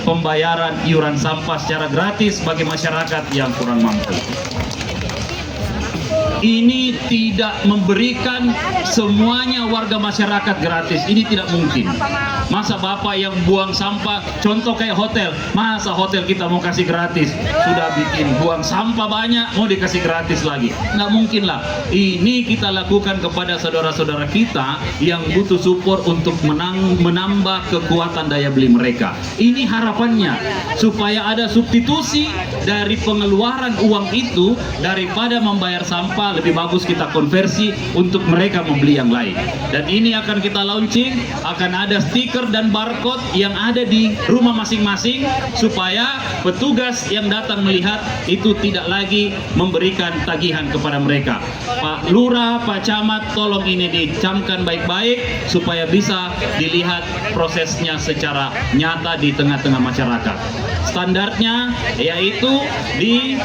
Pembayaran iuran sampah secara gratis bagi masyarakat yang kurang mampu. Ini tidak memberikan semuanya warga masyarakat gratis, ini tidak mungkin. Masa Bapak yang buang sampah, contoh kayak hotel, masa hotel kita mau kasih gratis? Sudah bikin buang sampah banyak, mau dikasih gratis lagi? Nggak mungkin lah. Ini kita lakukan kepada saudara-saudara kita yang butuh support untuk menambah kekuatan daya beli mereka. Ini harapannya, supaya ada substitusi dari pengeluaran uang itu, daripada membayar sampah, lebih bagus kita konversi untuk mereka membeli yang lain. Dan ini akan kita launching, akan ada stiker dan barcode yang ada di rumah masing-masing, supaya petugas yang datang melihat itu tidak lagi memberikan tagihan kepada mereka. Pak Lurah, Pak Camat, tolong ini dicamkan baik-baik supaya bisa dilihat prosesnya secara nyata di tengah-tengah masyarakat. Standarnya yaitu di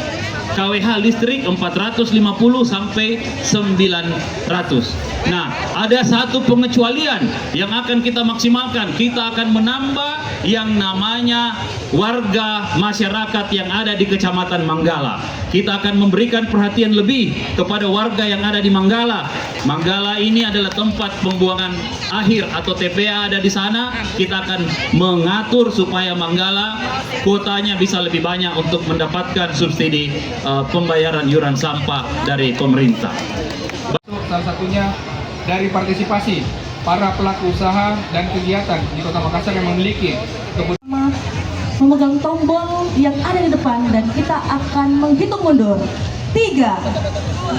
KWH listrik 450 sampai 900. Nah, ada satu pengecualian yang akan kita maksimalkan. Kita akan menambah yang namanya warga masyarakat yang ada di Kecamatan Manggala. Kita akan memberikan perhatian lebih kepada warga yang ada di Manggala. Manggala ini adalah tempat pembuangan akhir atau TPA ada di sana. Kita akan mengatur supaya Manggala kuotanya bisa lebih banyak untuk mendapatkan subsidi pembayaran iuran sampah dari pemerintah. Salah satunya dari partisipasi para pelaku usaha dan kegiatan di Kota Makassar yang memiliki kebutuhan. Memegang tombol yang ada di depan dan kita akan menghitung mundur. 3,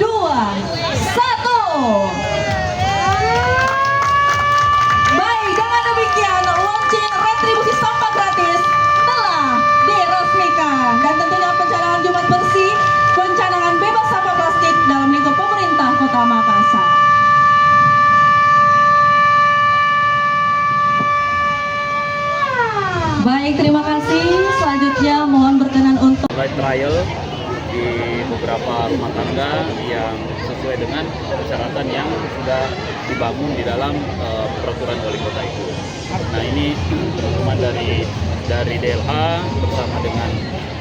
2, 1. Baik, dengan demikian launching retribusi sampah gratis telah diresmikan, dan tentunya pencanangan Jumat bersih, pencanangan bebas sampah plastik dalam lingkup pemerintah Kota Makassar. Baik, terima kasih. Selanjutnya mohon berkenan untuk Mulai trial di beberapa rumah tangga yang sesuai dengan persyaratan yang sudah dibangun di dalam peraturan wali kota itu. Nah, ini teman-teman dari DLH bersama dengan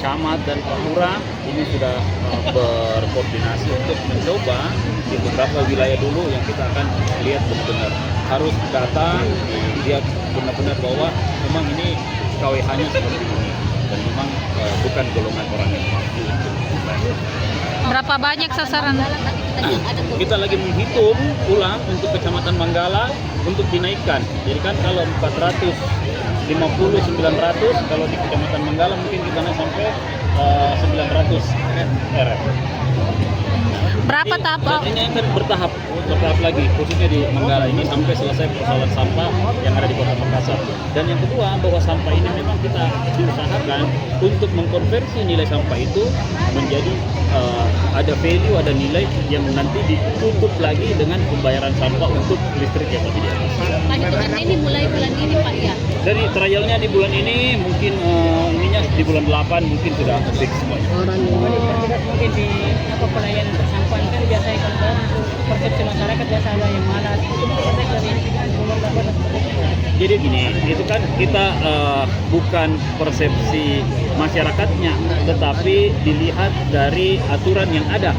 camat dan Pak Lurah ini sudah berkoordinasi untuk mencoba di beberapa wilayah dulu yang kita akan lihat benar-benar harus datang lihat benar-benar bahwa memang ini KWH-nya seperti ini dan memang bukan golongan orang yang mampu untuk membayar. Berapa banyak sasaran? Kita lagi menghitung ulang untuk Kecamatan Manggala untuk dinaikkan. Jadi kan kalau 450 900, kalau di Kecamatan Manggala mungkin kita naik sampai 900 RF. Berapa tahap? Dan ini akan bertahap lagi, khususnya di Manggala ini sampai selesai persoalan sampah yang ada di Kota Makassar. Dan yang kedua, bahwa sampah ini memang kita diusahakan untuk mengkonversi nilai sampah itu menjadi ada value, ada nilai yang nanti ditutup lagi dengan pembayaran sampah untuk listrik yang lebih di atas. Pak, hitungannya ini mulai bulan ini Pak ya? Dari trialnya di bulan ini, mungkin ininya di bulan 8 mungkin sudah fix semuanya. Mungkin di pelayanan persampahan kan biasanya kalau persepsi masyarakat biasa ada yang malas. Jadi gini, itu kan kita bukan persepsi masyarakatnya, tetapi dilihat dari aturan yang ada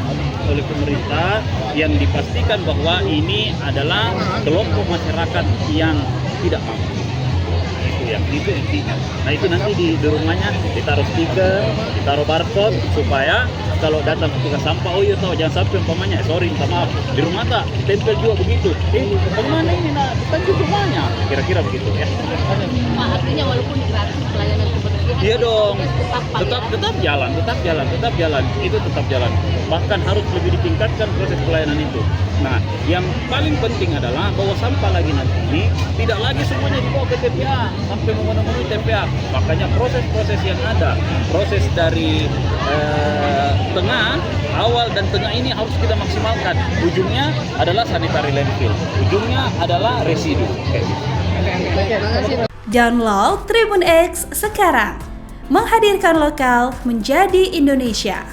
oleh pemerintah yang dipastikan bahwa ini adalah kelompok masyarakat yang tidak mampu. Itu intinya. Nah, itu nanti di rumahnya ditaruh stiker, ditaruh barcode supaya kalau datang petugas sampah, oh iya tahu jangan sampai umpamanya sorry minta maaf di rumah tak tempel juga begitu. Bagaimana ini nak bukan di rumahnya? Kira-kira begitu ya. Pak, artinya walaupun gratis pelayanan kebersihan. Iya dong. Tetap jalan. Itu tetap jalan. Bahkan harus lebih ditingkatkan proses pelayanan itu. Nah, yang paling penting adalah bahwa sampah lagi nanti ini tidak lagi semuanya dibawa ke TPA sampai memenuhi TPA. Makanya proses-proses yang ada, proses dari tengah, awal dan tengah ini harus kita maksimalkan. Ujungnya adalah sanitary landfill. Ujungnya adalah residu. Download Tribun X sekarang. Menghadirkan lokal menjadi Indonesia.